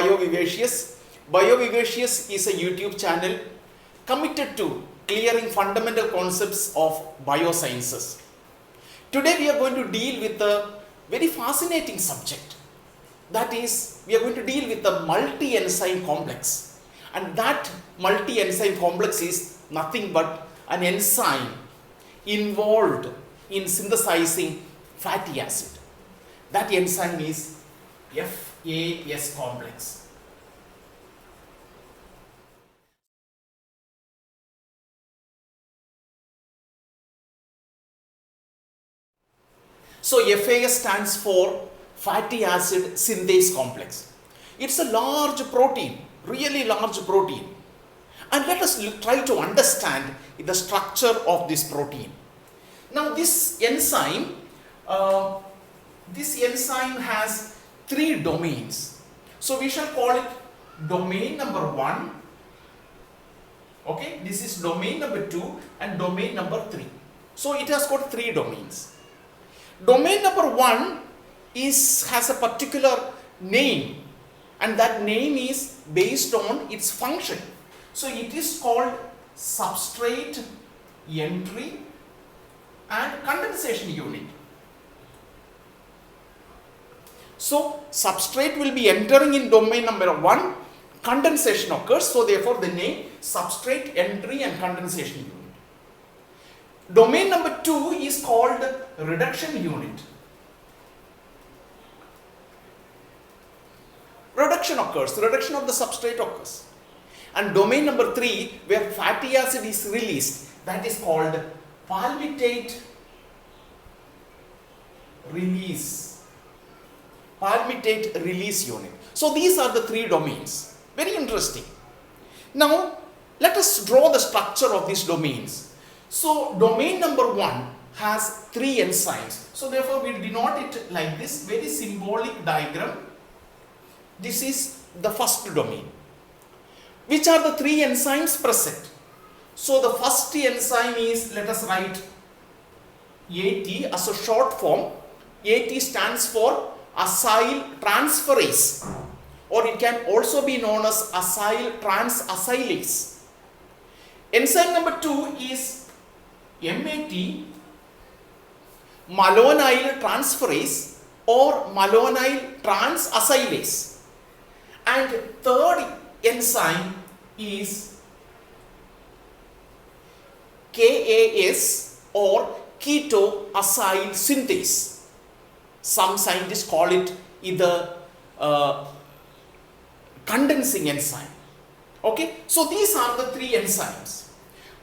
BioVivacious. BioVivacious is a YouTube channel committed to clearing fundamental concepts of biosciences. Today we are going to deal with a very fascinating subject. That is, we are going to deal with the multi-enzyme complex. And that multi-enzyme complex is nothing but an enzyme involved in synthesizing fatty acid. That enzyme is FAS complex. So FAS stands for fatty acid synthase complex. It's a large protein, really large protein. And let us try to understand the structure of this protein. Now this enzyme has three domains. So we shall call it domain number 1. Okay, this is domain number 2 and domain number 3. So it has got three domains. Domain number 1 has a particular name, and that name is based on its function. So it is called substrate entry and condensation unit. So substrate will be entering in domain number 1, condensation occurs, so therefore the name substrate entry and condensation unit. Domain number 2 is called reduction unit. Reduction occurs, reduction of the substrate occurs. And domain number 3, where fatty acid is released, that is called palmitate release. Palmitate release unit. So these are the three domains. Very interesting. Now let us draw the structure of these domains. So domain number 1 has three enzymes. So therefore we denote it like this, very symbolic diagram. This is the first domain. Which are the three enzymes present? So the first enzyme is, let us write AT as a short form. AT stands for acyl transferase, or it can also be known as acyl transacylase. Enzyme number 2 is MAT, malonyl transferase or malonyl transacylase. And third enzyme is KAS or ketoacyl synthase. Some scientists call it either condensing enzyme. Okay, so these are the three enzymes.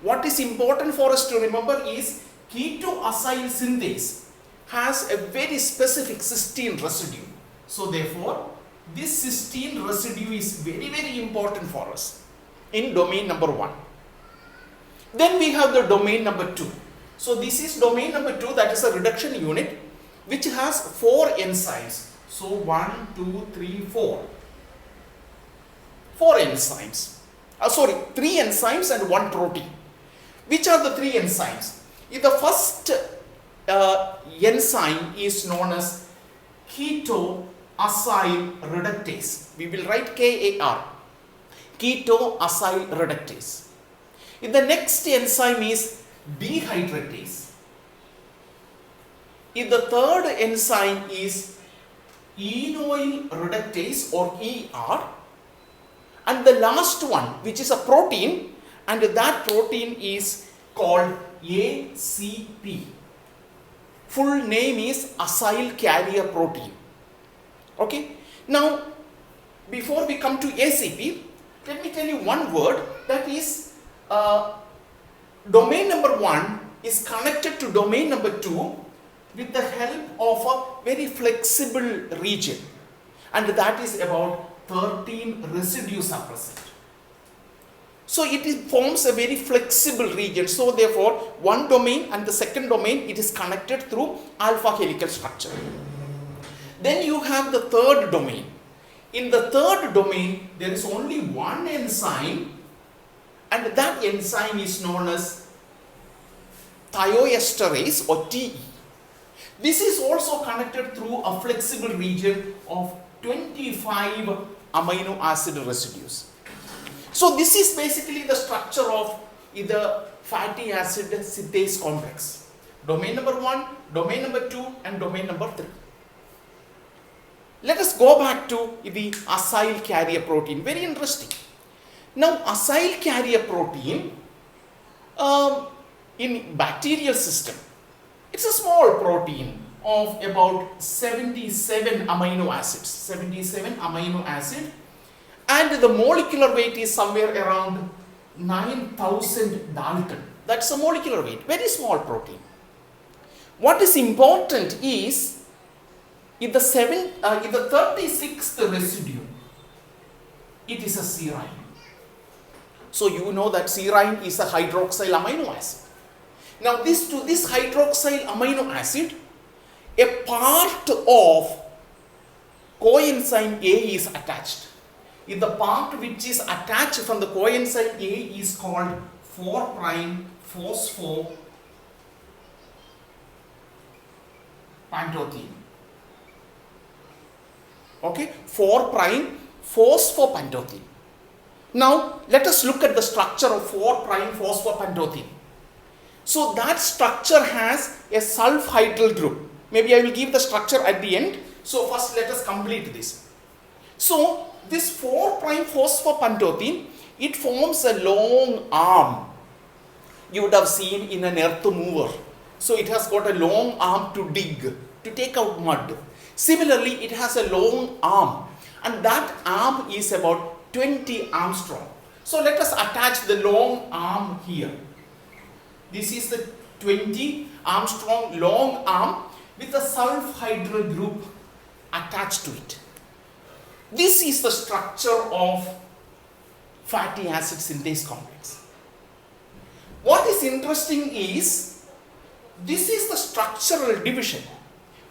What is important for us to remember is ketoacyl synthase has a very specific cysteine residue. So therefore, this cysteine residue is very, very important for us in domain number 1. Then we have the domain number 2. So this is domain number 2, that is a reduction unit, which has 4 enzymes. So 1, 2, 3, 4. 4 enzymes. 3 enzymes and 1 protein. Which are the 3 enzymes? The first enzyme is known as ketoacyl reductase. We will write KAR. Ketoacyl reductase. The next enzyme is dehydratase. The third enzyme is enoyl reductase or ER. And the last one, which is a protein, and that protein is called ACP. Full name is acyl carrier protein. Okay. Now, before we come to ACP, let me tell you one word, that is domain number 1 is connected to domain number 2 with the help of a very flexible region, and that is about 13 residues are present. So it forms a very flexible region. So therefore, one domain and the second domain, it is connected through alpha helical structure. Then you have the third domain. In the third domain, there is only one enzyme, and that enzyme is known as thioesterase or TE. This is also connected through a flexible region of 25 amino acid residues. So this is basically the structure of the fatty acid synthase complex. Domain number 1, domain number 2 and domain number 3. Let us go back to the acyl carrier protein. Very interesting. Now acyl carrier protein in bacterial system, it's a small protein of about 77 amino acids. 77 amino acid, and the molecular weight is somewhere around 9,000 Dalton. That's the molecular weight. Very small protein. What is important is in the 36th residue, it is a serine. So you know that serine is a hydroxyl amino acid. Now to this hydroxyl amino acid, a part of coenzyme A is attached. If the part which is attached from the coenzyme A is called 4'-phosphopantotene. Okay, 4'-phosphopantotene. Now let us look at the structure of 4'-phosphopantotene. So that structure has a sulfhydryl group. Maybe I will give the structure at the end. So first let us complete this. So this 4'-phosphopantotene, it forms a long arm. You would have seen in an earth mover. So it has got a long arm to dig, to take out mud. Similarly, it has a long arm, and that arm is about 20 Armstrong. So let us attach the long arm here. This is the 20 Armstrong long arm with a sulfhydryl group attached to it. This is the structure of fatty acid synthase complex. What is interesting is, this is the structural division.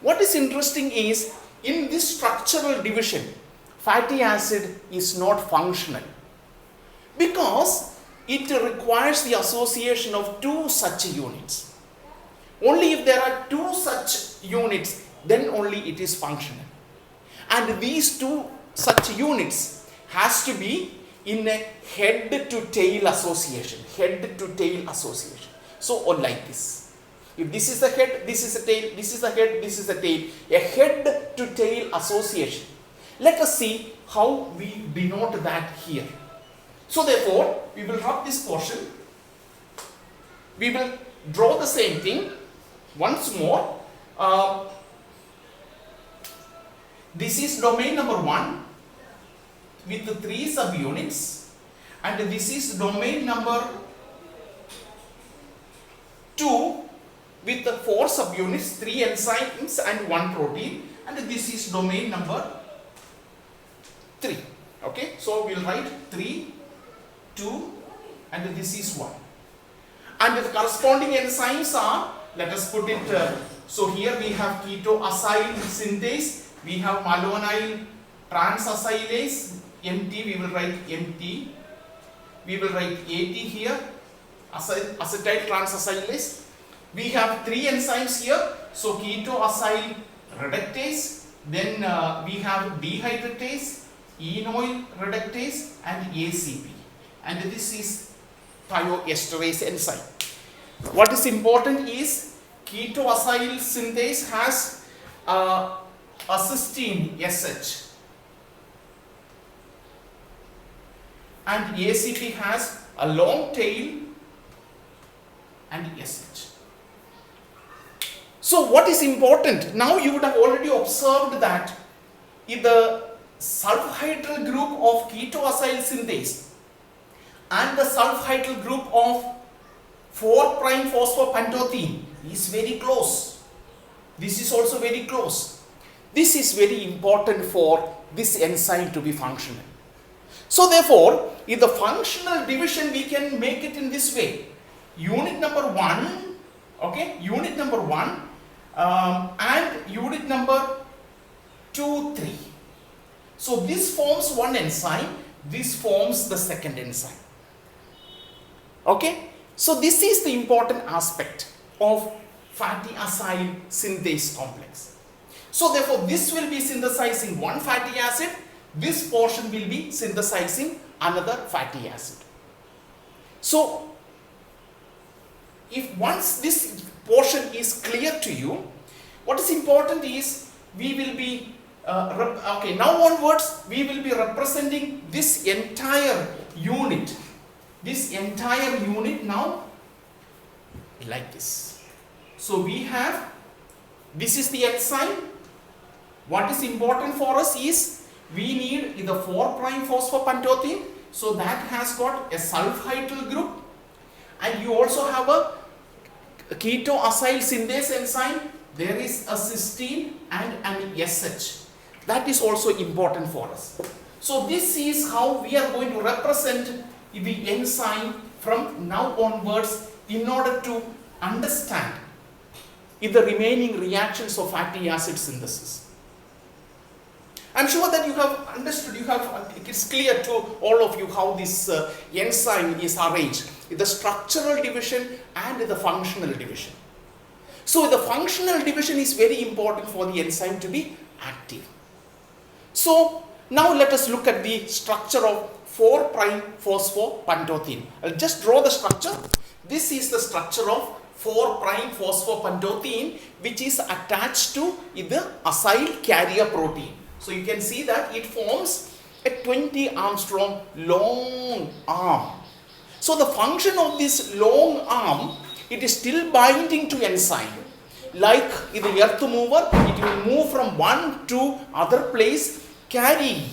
What is interesting is, in this structural division, fatty acid is not functional because it requires the association of two such units. Only if there are two such units, then only it is functional. And these two such units has to be in a head to tail association. Head to tail association. So like this. If this is the head, this is the tail, this is the head, this is the tail. A head to tail association. Let us see how we denote that here. So therefore, we will rub this portion. We will draw the same thing once more. This is domain number 1 with the 3 subunits, and this is domain number 2 with the 4 subunits, 3 enzymes and 1 protein, and this is domain number 3. Okay, so we'll write 3, 2, and this is 1. And the corresponding enzymes are, let us put it, so here we have ketoacyl synthase, we have malonyl transacylase, MT, we will write MT, we will write AT here, acetyl transacylase. We have 3 enzymes here, so ketoacyl reductase, then we have dehydratase, enoyl reductase and ACP, and this is thioesterase enzyme. What is important is, ketoacyl synthase has a cysteine SH, and ACP has a long tail and SH. So what is important? Now you would have already observed that in the sulfhydryl group of ketoacyl synthase and the sulfhydryl group of 4'-phosphopantotene is very close. This is also very close. This is very important for this enzyme to be functional. So therefore, in the functional division, we can make it in this way. Unit number 1, okay, unit number 1 and unit number 2, 3. So this forms one enzyme, this forms the second enzyme. Okay, so this is the important aspect of fatty acyl synthase complex. So therefore, this will be synthesizing one fatty acid, this portion will be synthesizing another fatty acid. So, if once this portion is clear to you, what is important is we will be now onwards we will be representing this entire unit now like this. So we have, this is the enzyme. What is important for us is we need the 4' phosphopentothene, so that has got a sulfhydryl group, and you also have a ketoacyl synthase enzyme. There is a cysteine and an SH. That is also important for us. So this is how we are going to represent the enzyme from now onwards in order to understand the remaining reactions of fatty acid synthesis. I'm sure that you have understood, it's clear to all of you how this enzyme is arranged, the structural division and the functional division. So the functional division is very important for the enzyme to be active. So now let us look at the structure of 4' phosphopentothene. I'll just draw the structure. This is the structure of 4' phosphopentothene, which is attached to the acyl carrier protein. So you can see that it forms a 20 Armstrong long arm. So the function of this long arm, it is still binding to enzyme. Like in the earth mover, it will move from one to other place, carry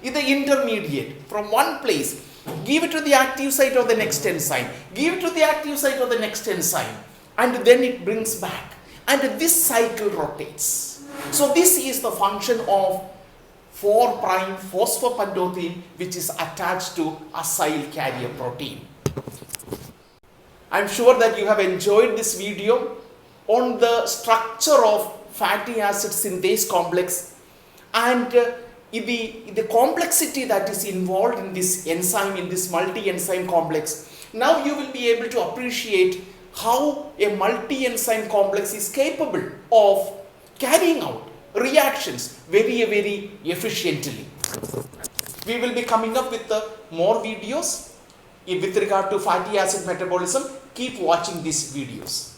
the intermediate from one place, give it to the active site of the next enzyme, give it to the active site of the next enzyme, and then it brings back. And this cycle rotates. So this is the function of 4' phosphopentothene, which is attached to acyl carrier protein. I'm sure that you have enjoyed this video on the structure of fatty acid synthase complex and the complexity that is involved in this enzyme, in this multi-enzyme complex. Now you will be able to appreciate how a multi-enzyme complex is capable of carrying out reactions very, very efficiently. We will be coming up with more videos with regard to fatty acid metabolism. Keep watching these videos.